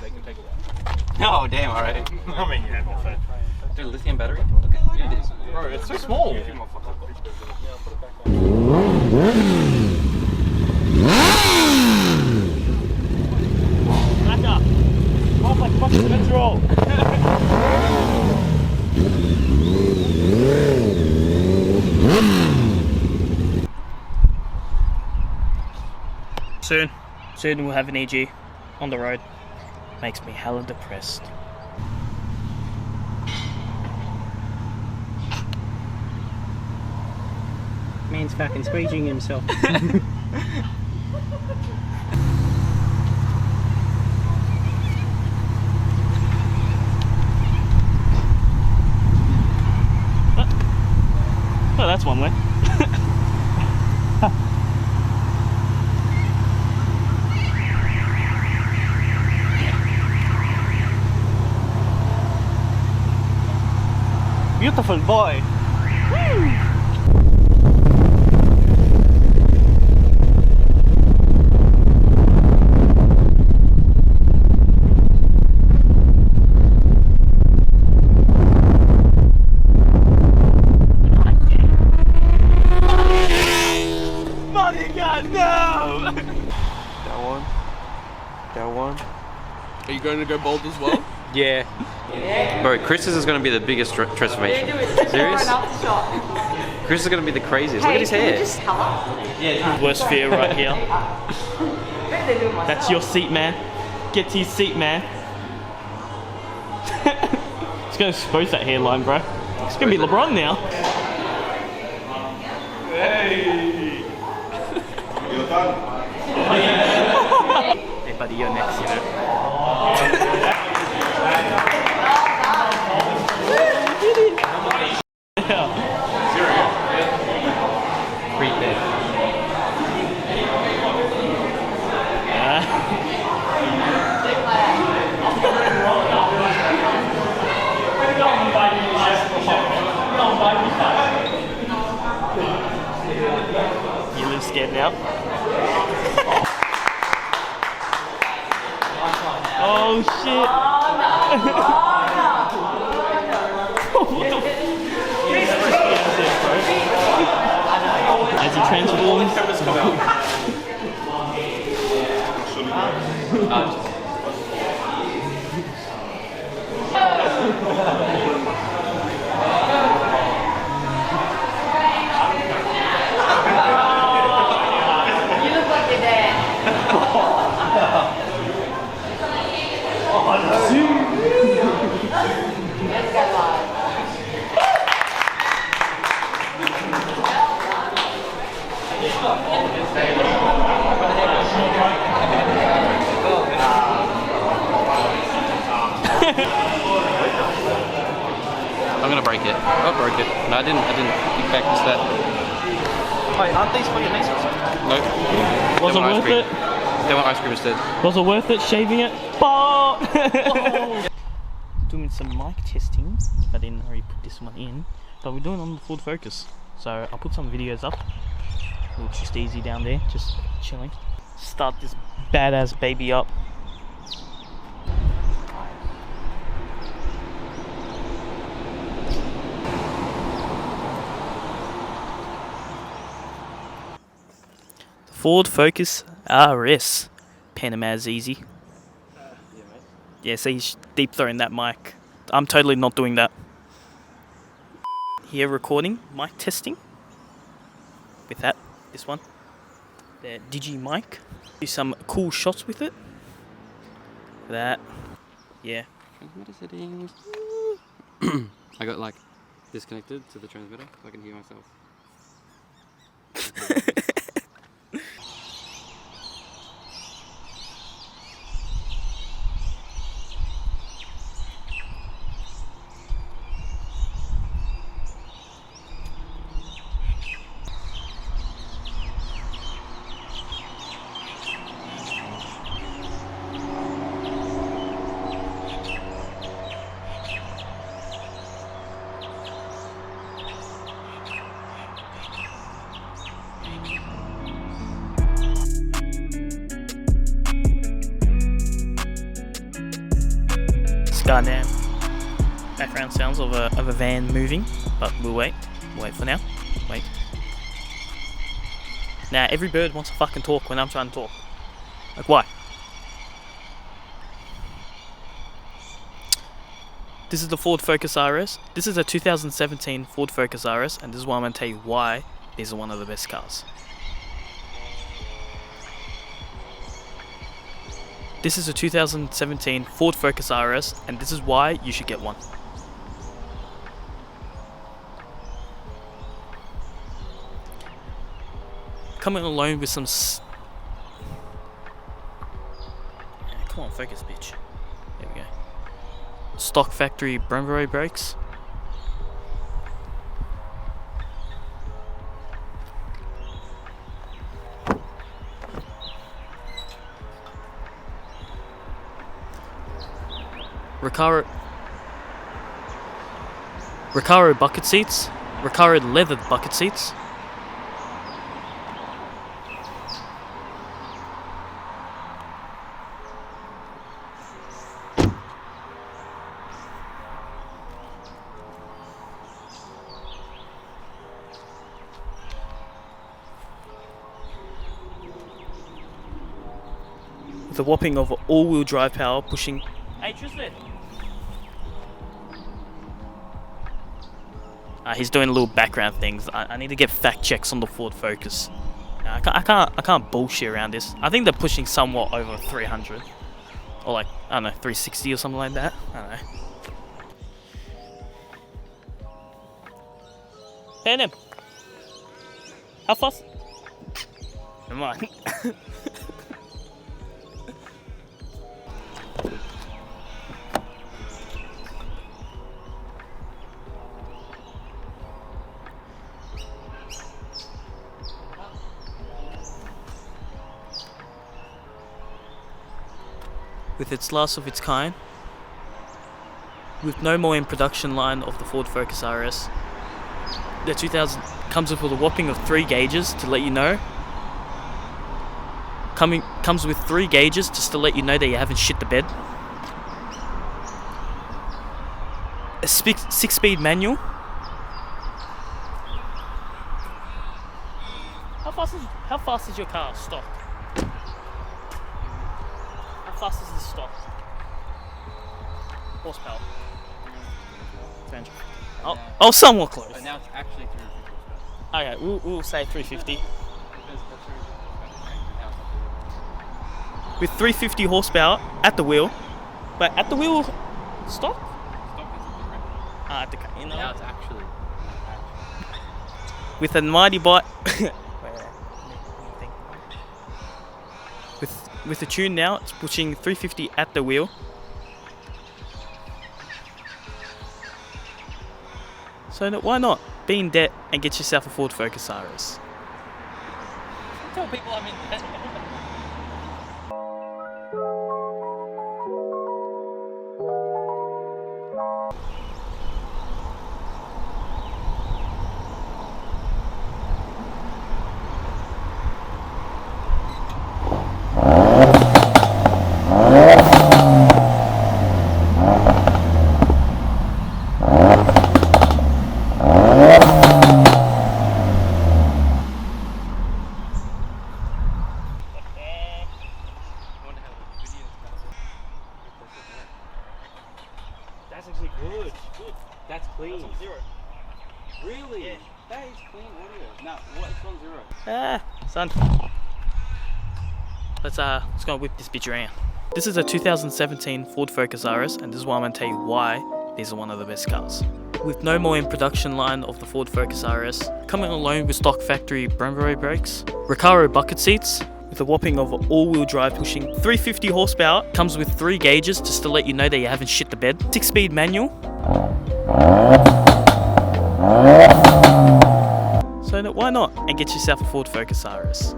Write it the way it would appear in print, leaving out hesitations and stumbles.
They can take a while. Oh, damn, alright. I mean, yeah, but Dude, lithium battery? Look how heavy it is. bro, it's so small. Back up. Off like fucking control. Soon we'll have an EG on the road. Makes me hella depressed. Man's fucking squeegeeing himself. Oh, that's one way. Beautiful boy. Woo! Are you going to go bold as well? Yeah. Bro, Chris's is going to be the biggest transformation. Serious? Chris is going to be the craziest. Look at his hair. Worst fear right here. That's your seat, man. Get to your seat, man. It's gonna expose that hairline, bro. It's gonna be LeBron now. Hey! You're done. Hey buddy, you're next, you know. You live scared now? Oh shit! As he transforms. I'm gonna break it. I broke it. No, I didn't. You practiced that. Wait, aren't these for your nieces? Nope. Was it worth it? They want ice cream instead. Was it worth it shaving it? Oh! Doing some mic testing. I didn't already put this one in, but we're doing it on the Ford Focus. So I'll put some videos up. Looks just easy down there, just chilling. Start this badass baby up. Ford Focus RS. Panama's easy. Yeah, see, he's deep throwing that mic. I'm totally not doing that. Here recording, mic testing. With that, this one. The Digi mic. Do some cool shots with it. That. Yeah. I got like disconnected to the transmitter so I can hear myself. goddamn background sounds of a van moving, but we'll wait. We'll wait for now. Wait. Now every bird wants to fucking talk when I'm trying to talk. Like why? This is the Ford Focus RS. This is a 2017 Ford Focus RS, and this is why I'm going to tell you why these are one of the best cars. This is a 2017 Ford Focus RS, and this is why you should get one. Coming alone with some come on, focus, bitch. There we go. Stock factory Brembo brakes. Recaro bucket seats. Recaro leathered bucket seats. With a whopping of all-wheel drive power pushing... Hey Tristan! He's doing little background things. I need to get fact checks on the Ford Focus. I can't bullshit around this. I think they're pushing somewhat over 300. Or like, I don't know, 360 or something like that. I don't know. Hey him! How fast? Never mind. With its last of its kind, with no more in production line of the Ford Focus RS, the 2000 comes with a whopping of 3 gauges to let you know. Comes with 3 gauges just to let you know that you haven't shit the bed. A 6-speed manual. How fast is your car stock? How fast is this stock? Horsepower. 300. Oh, somewhat close. But now it's actually 350. Okay, we'll say 350. With 350 horsepower at the wheel. But at the wheel, stock? At the you know. Now it's actually. With a mighty bike. With the tune now, it's pushing 350 at the wheel. So why not be in debt and get yourself a Ford Focus RS? Tell people I'm in debt. That's actually good. That's clean. That's on 0. Really? Yeah. That is clean audio. No, what? It's on 0. Son. Let's go whip this bitch around. This is a 2017 Ford Focus RS, and this is why I'm going to tell you why these are one of the best cars. With no more in production line of the Ford Focus RS, coming alone with stock factory Brembo brakes, Recaro bucket seats, with a whopping of all-wheel drive pushing 350 horsepower, comes with 3 gauges just to let you know that you haven't shit the bed, 6-speed manual. So why not and get yourself a Ford Focus RS?